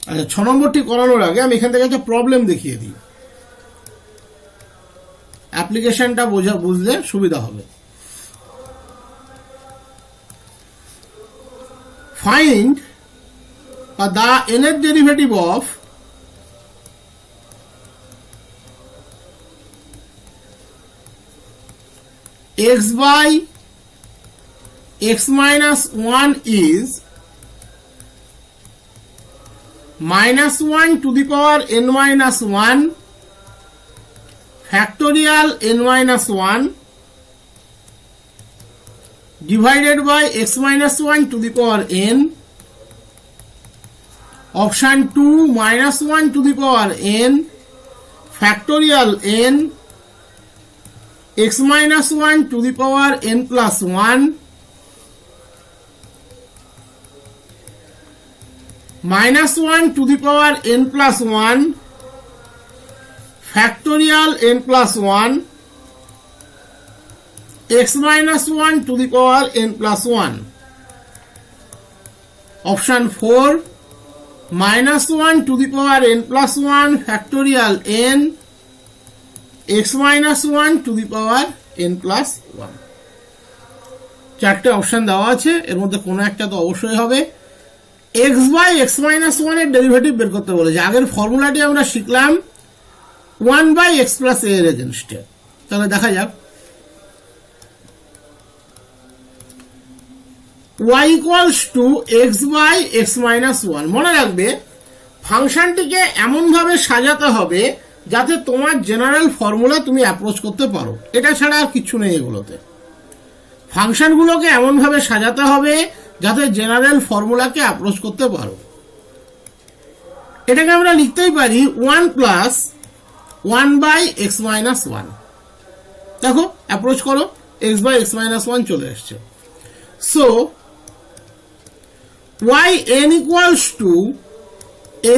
আচ্ছা 6 নম্বরটি করানোর আগে আমি এখান থেকে একটা প্রবলেম দেখিয়ে দিই, অ্যাপ্লিকেশনটা বুঝলে সুবিধা হবে। Find the nth derivative of x by x minus 1 is minus 1 to the power n minus 1 factorial n minus 1 divided by x minus 1 to the power n. Option 2 minus 1 to the power n factorial n x minus 1 to the power n plus 1 minus 1 to the power n plus 1 factorial n plus 1 x minus 1 to the power n plus 1. Option 4 minus 1 to the power n plus 1 factorial n x minus 1 to the power n plus 1. চারটে option দেওয়া আছে, এর মধ্যে কোনো একটা তো অবশ্যই হবে। x by x minus 1 এর ডেরিভেটিভ বের করতে বলেছে। আগের ফর্মুলাটি আমরা শিখলাম 1 by x plus a এর এগেইনস্টে। তাহলে দেখা যাক। y equals to x by x minus 1। মনে রাখবে ফাংশনটিকে এমন ভাবে সাজাতে হবে যাতে তোমার জেনারেল ফর্মুলা তুমি অ্যাপ্রোচ করতে পারো, এটা ছাড়া আর কিছু নেই এগুলোতে। ফাংশনগুলোকে এমন ভাবে সাজাতে হবে যাতে জেনারেল ফর্মুলাকে অ্যাপ্রোচ করতে পারো। এটাকে আমরা লিখতেই পারি 1 plus 1 by x minus 1। দেখো অ্যাপ্রোচ করো, x by x minus 1 চলে আসছে। So yn equals to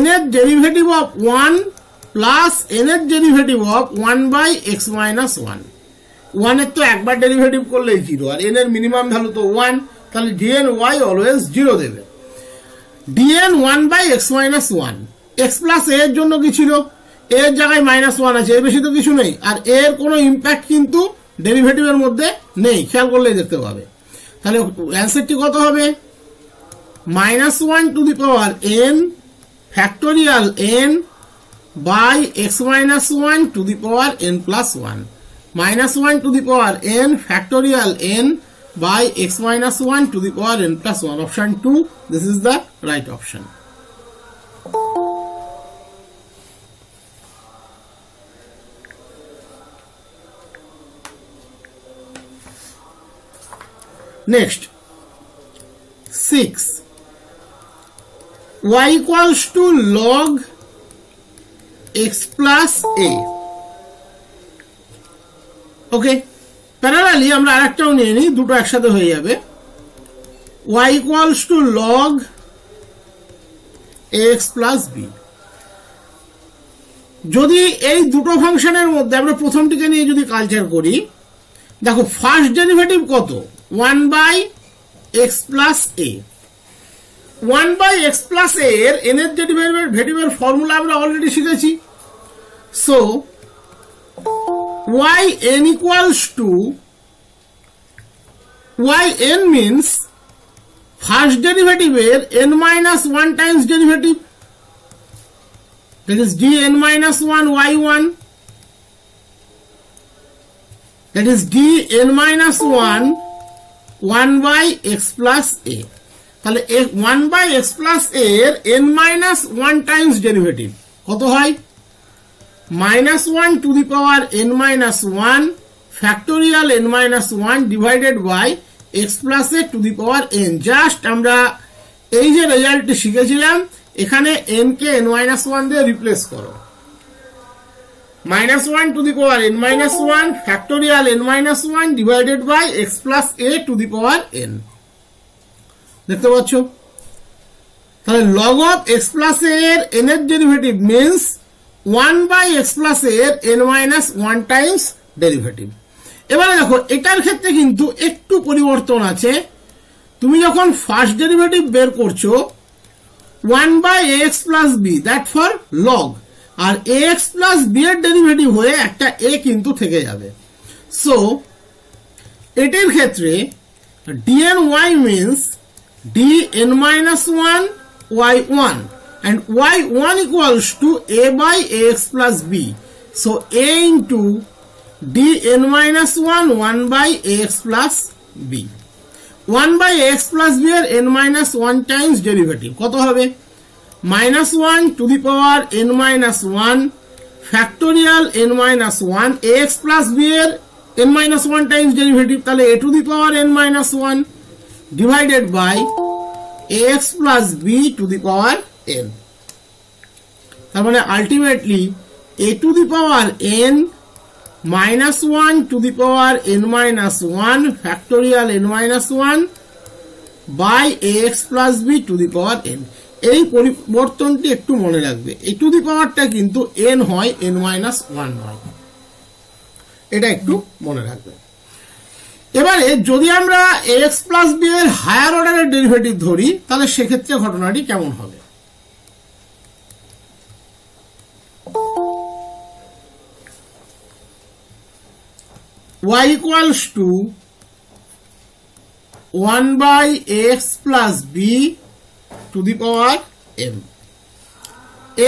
nth derivative of 1 plus nth derivative of 1 by x minus 1। 1 এর তো একবার ডেরিভেটিভ করলেই 0, আর n এর মিনিমাম ভ্যালু তো 1, তাহলে dn y অলওয়েজ 0 দেবে। dn 1 by x minus 1, x plus a এর জন্য কি ছিল, a এর জায়গায় -1 আছে, এর বেশি তো কিছু নেই, আর a এর কোনো ইম্প্যাক্ট কিন্তু ডেরিভেটিভের মধ্যে নেই, খেয়াল করলেই দেখতে পাবে। তাহলে অ্যান্সারটি কত হবে, -1 to the power n factorial n by x minus 1 to the power n plus 1, -1 to the power n factorial n by x minus 1 to the power n plus 1. Option 2, this is the right option. Next, 6. Y equals to log x plus a. Okay, parallelly আমরা আরেকটাও নিয়ে নিই, দুটো একসাথে হয়ে যাবে। y equals to log x plus b। যদি এই দুটো ফাংশনের মধ্যে আমরা প্রথমটিকে নিয়ে যদি কালচার করি, দেখো ফার্স্ট ডেরিভেটিভ কত, 1 by x plus a। 1 by x plus a এর nth ডেরিভেটিভের ফর্মুলা আমরা অলরেডি শিখেছি। So yn equals to yn means first ডেরিভেটিভের n minus 1 times derivative, that is dn minus 1 y1, that is dn minus 1 by x plus a। তাহলে 1 by x plus a এর n minus 1 times derivative কত হয়, -1 to the power n minus 1 factorial n minus 1 divided by x plus a to the power n। Just আমরা এই যে রেজাল্টটি শিখেছিলাম এখানে n কে n minus 1 দিয়ে রিপ্লেস করো, -1 to the power n minus 1 factorial n minus 1 divided by x plus a to the power n। দেখতে পাচ্ছ, তাহলে log of x plus a এর nth derivative means 1 by x plus a এর n minus 1 times derivative. এবারে দেখো এটার ক্ষেত্রে কিন্তু একটু পরিবর্তন আছে। তুমি যখন ফার্স্ট ডেরিভেটিভ বের করছো 1 by ax plus b, that for log, আর ax plus b এর ডেরিভেটিভ হয়ে একটা a কিন্তু থেকে যাবে। সো এটির ক্ষেত্রে dny means dn minus 1 y1 and y1 equals to a by ax plus b. So a into dn minus 1 by ax plus b. 1 by ax plus b এর n minus 1 times derivative কত হবে? minus 1 to the power n minus 1 factorial n minus 1 ax plus b এর n minus 1 times derivative, তাহলে a to the power n minus 1 divided by ax plus b to the power n. তার মানে ultimately a to the power n minus 1 to the power n minus 1 factorial n minus 1 by ax plus b to the power n. এই পরিবর্তনটি একটু মনে রাখবে, a to the powerটা কিন্তু n হয়, n minus 1 নয়, এটা একটু মনে রাখবে। এবারে যদি আমরা ax plus b এর হায়ার অর্ডারের ডেরিভেটিভ ধরি তাহলে সেক্ষেত্রে ঘটনাটি কেমন হবে? y equals to 1 by ax plus b to the power m,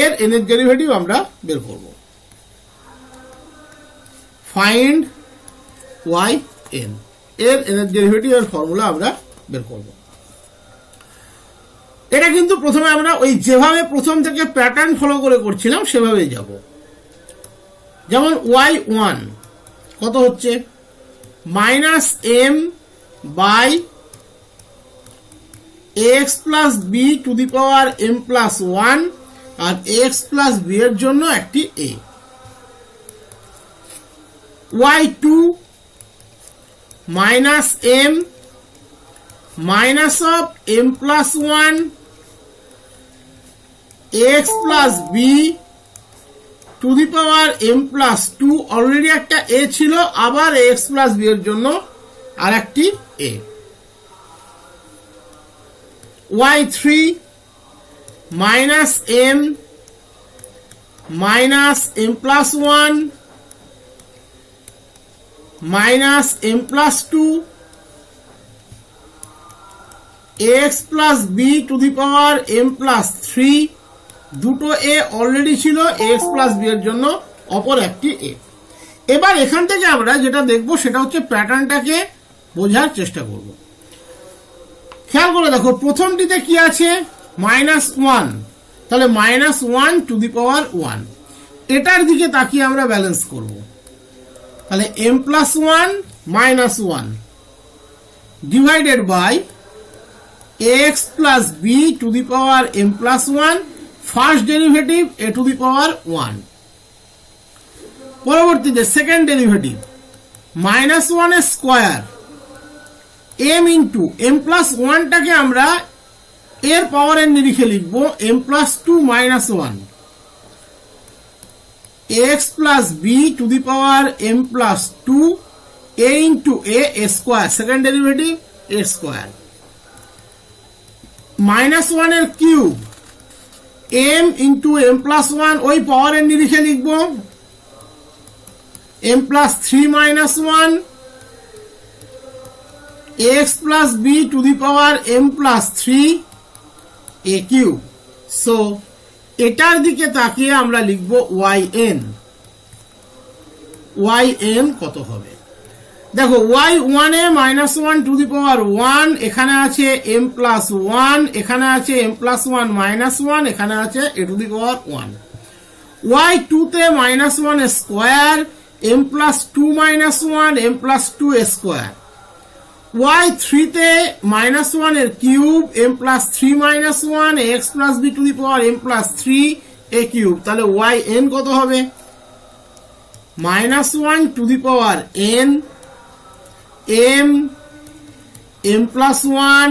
এর n এর ডেরিভেটিভ আমরা বের করব। ফাইন্ড y n, এর n এর ডেরিভেটিভ এর ফর্মুলা আমরা বের করব। এটা কিন্তু প্রথমে আমরা ওই যেভাবে প্রথম থেকে প্যাটার্ন ফলো করে করছিলাম সেভাবেই যাব। যেমন y1 কত হচ্ছে? Minus m by ax plus b to the power m plus 1 আর ax plus b এর জন্য একটি a। y2 minus m minus of m plus 1 ax plus b to the power m plus 2, already একটা a ছিল, আবার ax plus b এর জন্য আর একটি a। y3 minus m minus m plus 1 minus m plus 2 ax plus b to the power m plus 3, দুটো a already ছিল, ax plus b এর জন্য অপর একটি a। এবার এখান থেকে আমরা যেটা দেখব সেটা হচ্ছে প্যাটার্নটাকে বোঝার চেষ্টা করব। খেয়াল করে দেখো প্রথমটিতে কি আছে? মাইনাস 1, তাহলে মাইনাস 1 টু দি পাওয়ার 1, এটার দিকে তাকিয়ে আমরা ব্যালেন্স করব। তাহলে m plus 1 minus 1 divided by ax plus b to the power m plus 1, first derivative a to the power 1। পরবর্তীতে সেকেন্ড ডেরিভেটিভ মাইনাস 1 এর square m into m plus 1টাকে আমরা এর পাওয়ারের নিরিখে লিখব m plus 2 minus 1 ax plus b to the power m plus 2 a into a square, second derivative a square, minus 1 এর cube m into m plus 1 ওই পাওয়ারের নিরিখে লিখব m plus 3 minus 1 ax plus b to the power m plus 3 a cube। So এটার দিকে তাকিয়ে আমরা লিখব yn কত হবে? দেখো y1 A minus 1 to the power 1, এখানে আছে m প্লাস 1, এখানে আছে m প্লাস 1 মাইনাস 1, এখানে আছে a to the power 1। y2 তে minus 1 square, m plus 2 minus 1, m plus 2 square. y3 তে মাইনাস 1 এর cube, m plus 3 minus 1, x plus b to the power m plus 3 a cube. তাহলে yn কত হবে? Minus 1 to the power n m plus 1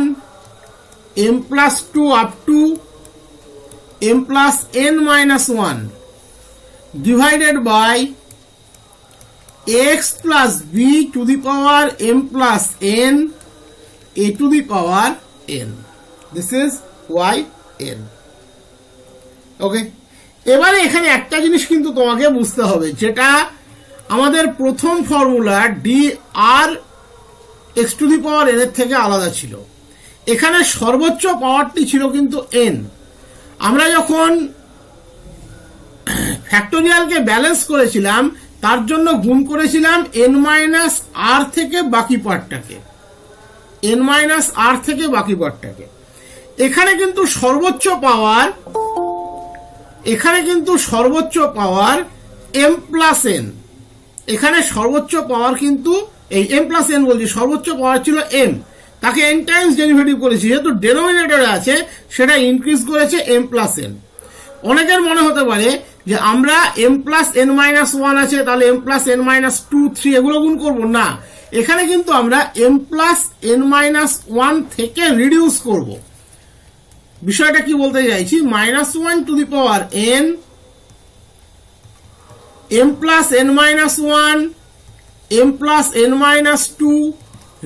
m plus 2 up to m plus n minus 1 divided by x plus b to the power m plus n a to the power n. This is yn. ওকে, এবারে এখানে একটা জিনিস কিন্তু তোমাকে বুঝতে হবে, যেটা আমাদের প্রথম ফর্মুলা ডি আর x to the power n এর থেকে আলাদা ছিল। এখানে সর্বোচ্চ পাওয়ারটি ছিল কিন্তু এন। আমরা যখন ফ্যাক্টোরিয়ালকে ব্যালেন্স করেছিলাম তার জন্য গুণ করেছিলাম এন মাইনাস আর থেকে বাকি পার্টটাকে, এন মাইনাস আর থেকে বাকি পার্টটাকে। এখানে কিন্তু সর্বোচ্চ পাওয়ার এম প্লাস এন, এখানে সর্বোচ্চ পাওয়ার কিন্তু এই এম প্লাস এন বলছি, সর্বোচ্চ পাওয়ার ছিল এম, তাকে এন টাইমস ডেরিভেটিভ করেছি, যেহেতু ডেনোমিনেটরে আছে সেটা ইনক্রিজ করেছে এম প্লাস এন। অনেকের মনে হতে পারে যে আমরা m plus n minus one আছে, তাহলে m plus n minus two three এগুলো গুণ করবো না, এখানে কিন্তু আমরা m plus n minus one থেকে রিডিউস করব। বিষয়টা কি বলতে চাইছি, minus one to the power n, m plus n minus one, m plus n minus two,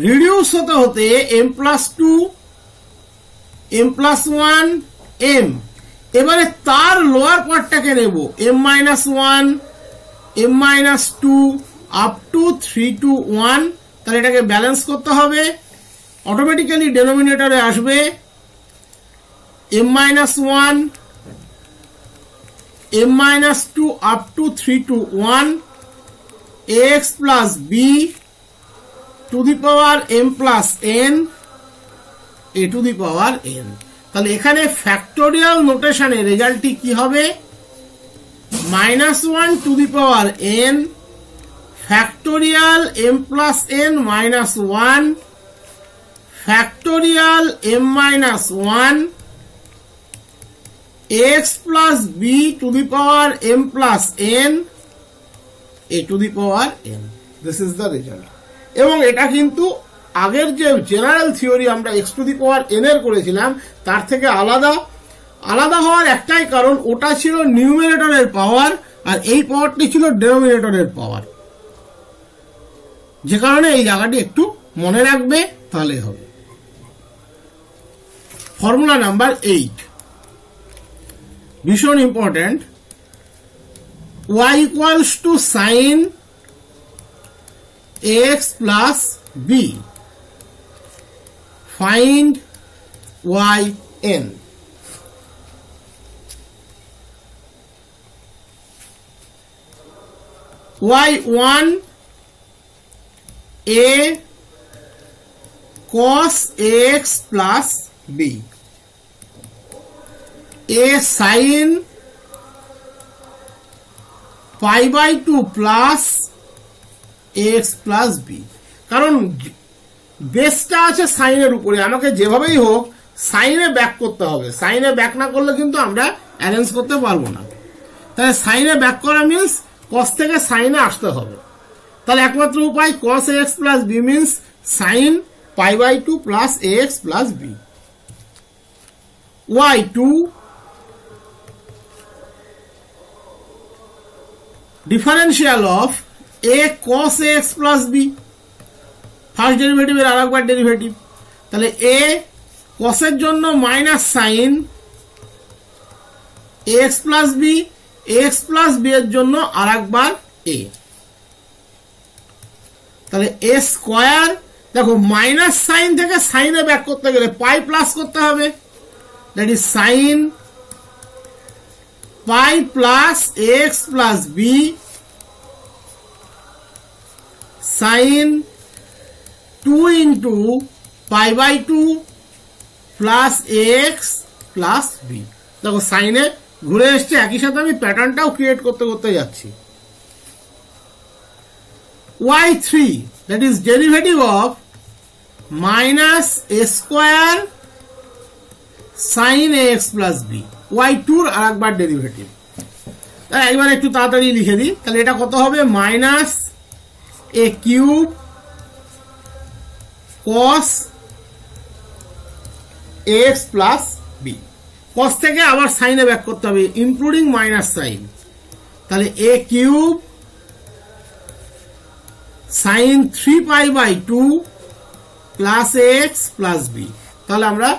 reduce হতে হতে m plus two, m plus one, m. এবারে তার লোয়ার পার্টটাকে নেব, m minus one, m minus two, up to 3 to 1, তাহলে এটাকে balance করতে হবে, অটোমেটিক্যালি ডেনোমিনেটরে আসবে m minus one, m minus two, up to 3 to 1, x plus b to the power m plus n, a to the power n. তাহলে এখানে factorial নোটেশনে রেজাল্টটি কি হবে, minus one to the power n factorial m plus n minus one factorial m minus one x plus b to the power m plus n, a to the power n. This is the result. এবং এটা কিন্তু আগের যে general theory আমরা x to the power n এর করেছিলাম তার থেকে আলাদা হওয়ার একটাই কারণ, ওটা ছিল নিউমেরেটরের পাওয়ার আর এই পাওয়ারটি ছিল ডেনোমিনেটরের পাওয়ার, যে কারণে এই জায়গাটি একটু মনে রাখবে, তাহলে হবে। ফর্মুলা নাম্বার 8 ভীষণ important, y equals to sine x plus b, find yn। y1 a cos x plus b, a sin pi by 2 plus x plus b। কারণ বেসটা আছে সাইনের উপরে, আমাকে যেভাবেই হোক সাইনে ব্যাক করতে হবে, সাইনে ব্যাক না করলে কিন্তু আমরা অ্যারেঞ্জ করতে পারবো না। তাহলে সাইনে ব্যাক করা মিনস কস থেকে সাইনে আসতে হবে, তাহলে একমাত্র উপায় cos ax plus b means sin pi by 2 plus ax plus b। y2 differential of a cos ax plus b, first ডেরিভেটিভের আর একবার ডেরিভেটিভ, তাহলে a cos এর জন্য minus sine ax plus b, ax plus b এর জন্য আর একবার a, তাহলে a square. দেখো মাইনাস সাইন থেকে সাইনে ব্যাক করতে গেলে পাই প্লাস করতে হবে, that is sine pi plus x plus b sine 2 into pi by 2 plus x plus b. দেখো সাইনে ঘুরে এসছে, একই সাথে আমি প্যাটার্নটাও ক্রিয়েট করতে করতে যাচ্ছি। y3 that is derivative of minus a square sin ax plus b, y2 আর একবার ডেরিভেটিভ। তাহলে একবার একটু তাড়াতাড়ি লিখে দিই, তাহলে এটা কত হবে, minus a cube cos ax plus b, cos থেকে আবার সাইনে ব্যাক করতে হবে ইনক্লুডিং মাইনাস সাইন, তাহলে a cube sine 3 pi by 2 plus x plus b. তাহলে আমরা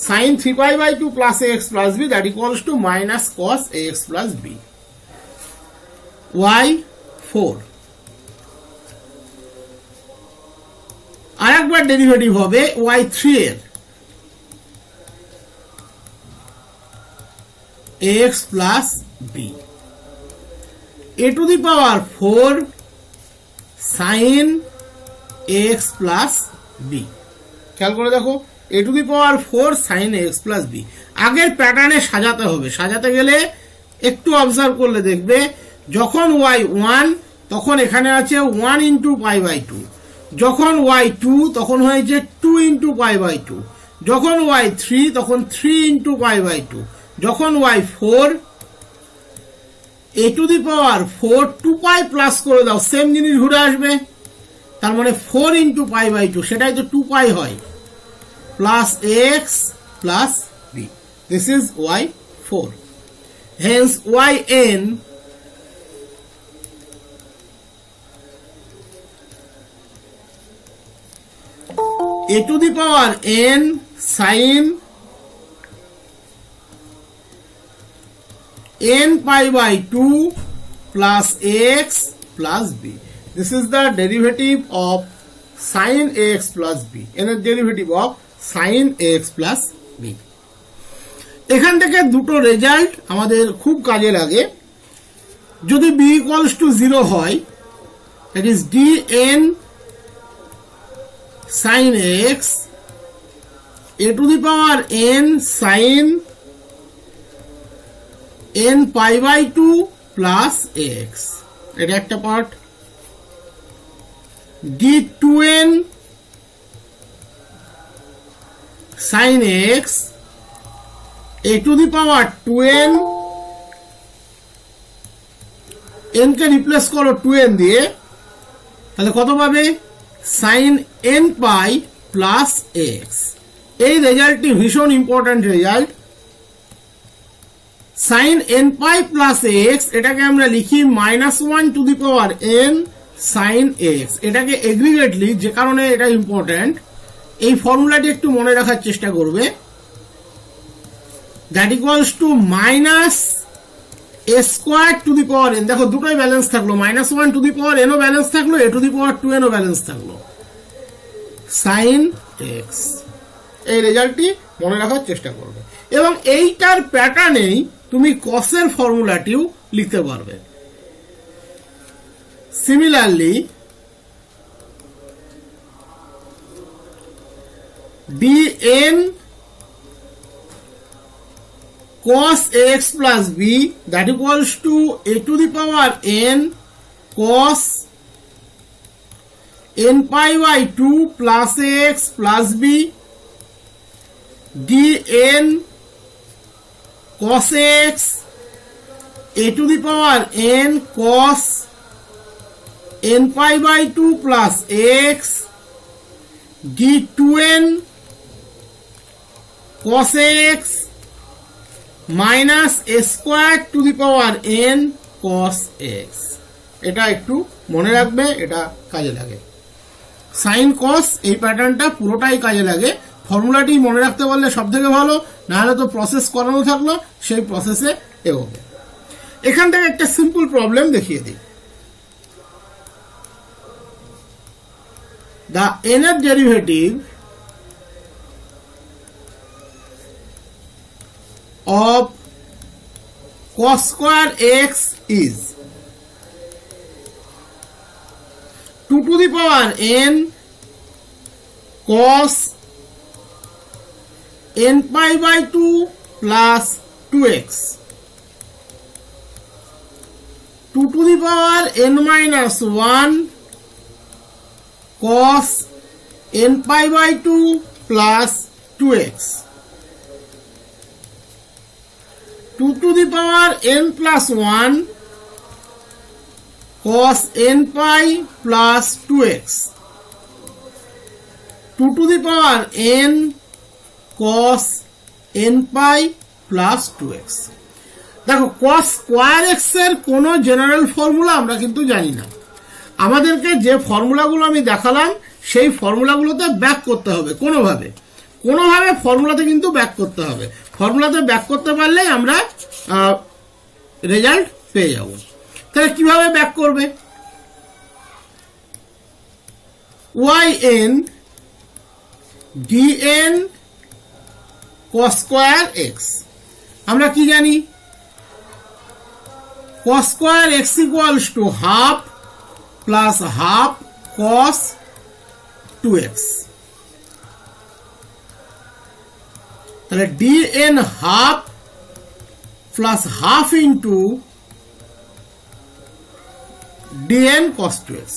sin 3π/2 plus ax plus b that equals to minus cos ax plus b. y4 আরেকবার derivative হবে y3 এর ax plus b a to the power 4 sin ax plus b খেয়াল করে দেখো a to the power 4 sin ax plus b আগের প্যাটার্নে সাজাতে হবে সাজাতে গেলে একটু অবজার্ভ করলে দেখবে যখন y1 তখন এখানে আছে 1 into π/2 যখন y2 তখন হয়েছে 2 into π/2 যখন y3 তখন 3 into π/2 যখন y4 a to the power 4 2π plus করে দাও সেম জিনিস ঘুরে আসবে তার মানে 4 into π/2 সেটাই তো 2π হয় plus x plus b this is y4 hence yn a to the power n sin n π/2 plus x plus b. This is the derivative of sin ax plus b. And the derivative of sin ax plus b. এখান থেকে দুটো result আমাদের খুব কাজে লাগে যদি b equals to 0 হয় that is dn sin x a to the power n sin n π/2 plus x এটা একটা part d2n sin x a to the power 2n n K replace করো 2n দিয়ে তাহলে কত পাবে sin n π plus x এই রেজাল্টটি ভীষণ important result sin n π plus x এটাকে আমরা লিখি -1 to the power n sin x এটাকে এগ্রিগেটলি যে কারণে এটা ইম্পর্টেন্ট এই ফর্মুলাটি একটু মনে রাখার চেষ্টা করবে that equals to minus a square to the power n দেখো দুটোই ব্যালেন্স থাকলো -1 to the power n ও ব্যালেন্স থাকলো a to the power 2n ও ব্যালেন্স থাকলো sin x এই রেজাল্টটি মনে রাখার চেষ্টা করবে এবং এইটার প্যাটার্নেই তুমি cos এর ফর্মুলাটিও লিখতে পারবে similarly dn cos ax plus b that equals to a to the power n cos n π/2 plus ax plus b dn cos x a to the power n cos n π/2 plus x d2n cos x minus a square to the power n cos x এটা একটু মনে রাখবে এটা কাজে লাগে sin cos এই প্যাটার্নটা পুরোটাই কাজে লাগে ফর্মুলাটি মনে রাখতে পারলে সবথেকে ভালো না হলে তো প্রসেস করানো থাকলো সেই প্রসেসে এগোবে এখান থেকে একটা সিম্পল প্রবলেম দেখিয়ে দিই the nth derivative of cos square x is 2 to the power n cos n π/2 plus 2x 2 to the power n minus 1 cos n π/2 plus 2x 2 to the power n plus 1 cos n π plus 2x 2 to the power n cos n π plus 2x দেখো cos square x এর কোনো general formula আমরা কিন্তু জানি না আমাদেরকে যে ফর্মুলাগুলো আমি দেখালাম সেই ফর্মুলাগুলোতে ব্যাক করতে হবে কোনোভাবে কোনোভাবে ফর্মুলাতে কিন্তু ব্যাক করতে হবে, ফর্মুলাতে ব্যাক করতে পারলেই আমরা রেজাল্ট পেয়ে যাব। তাহলে কিভাবে ব্যাক করবে? yn dn cos square x, আমরা কি জানি? cos square x equals to half plus half cos 2x, তাহলে dn half plus half into dn cos 2x।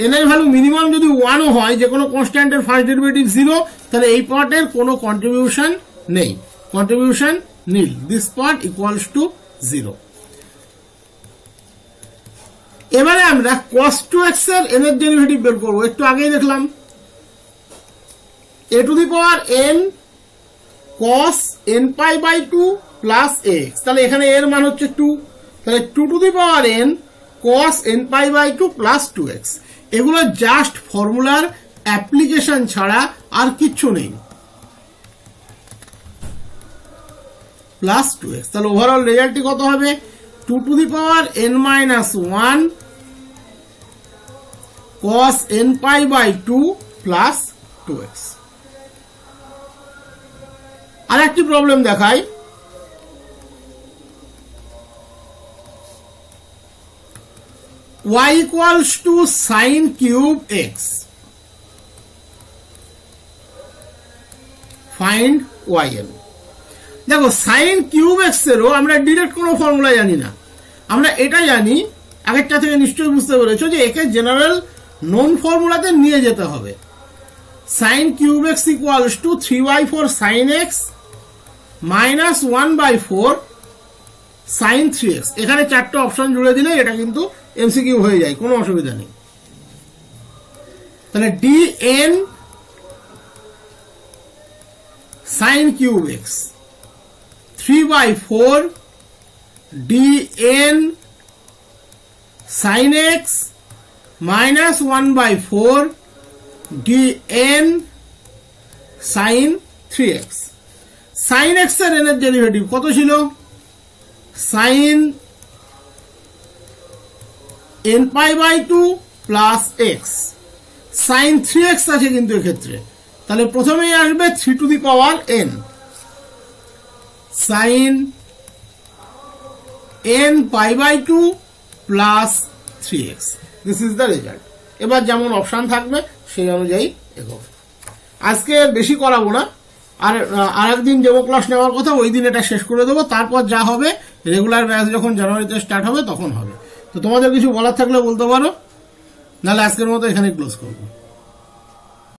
n এর ভ্যালু মিনিমাম যদি 1 হয়, যে কোনো কনস্ট্যান্টের ফার্স্ট ডেরিভেটিভ 0, তাহলে এই পার্টের কোনো কন্ট্রিবিউশন নেই, contribution nil, this part equals to 0। এবারে আমরা cos 2x এর n এর ডেরিভেটিভ বের করব। একটু আগেই দেখলাম a to the power n cos n pi by 2 plus x, তাহলে এখানে এর মান হচ্ছে 2, তাহলে 2 to the power n cos n pi by 2 plus 2x। এগুলো জাস্ট ফর্মুলার অ্যাপ্লিকেশন ছাড়া আর কিচ্ছু নেই, প্লাস 2x। তাহলে ওভারঅল রেজাল্টটি কত হবে? 2 to the power n minus 1 cos n pi by 2 plus 2x। আর একটি প্রবলেম দেখাই, y equals to sin cube x, find yn। দেখো sin cube x এরও আমরা ডিরেক্ট কোনো ফর্মুলা জানি না, আমরা এটা জানি, আগেরটা থেকে নিশ্চয়ই বুঝতে পেরেছো যে একে জেনারেল নন ফর্মুলাতে নিয়ে যেতে হবে। sin cube x equals to 3/4 sin x minus 1/4 sin 3x। এখানে চারটে অপশন জুড়ে দিলে এটা কিন্তু এমসিকিউ হয়ে যায়, কোনো অসুবিধা নেই। তাহলে dn sin cube x 3/4 dn sin x minus 1/4 dn sin 3x। sin x এর n এর ডেরিভেটিভ কত ছিল? sin n pi by 2 plus x, sin 3x আছে কিন্তু এক্ষেত্রে, তাহলে প্রথমেই আসবে 3 to the power n sin n pi by 2 plus 3x, this is the result. এবার যেমন অপশন থাকবে সেই অনুযায়ী এগোবে। আজকে বেশি করাবো না, আর একদিন ডেমো ক্লাস নেওয়ার কথা, ওই দিন এটা শেষ করে দেবো, তারপর যা হবে রেগুলার ব্যাচ যখন জানুয়ারিতে স্টার্ট হবে তখন হবে। তো তোমাদের কিছু বলার থাকলে বলতে পারো, নাহলে আজকের মতো এখানে ক্লোজ করবো।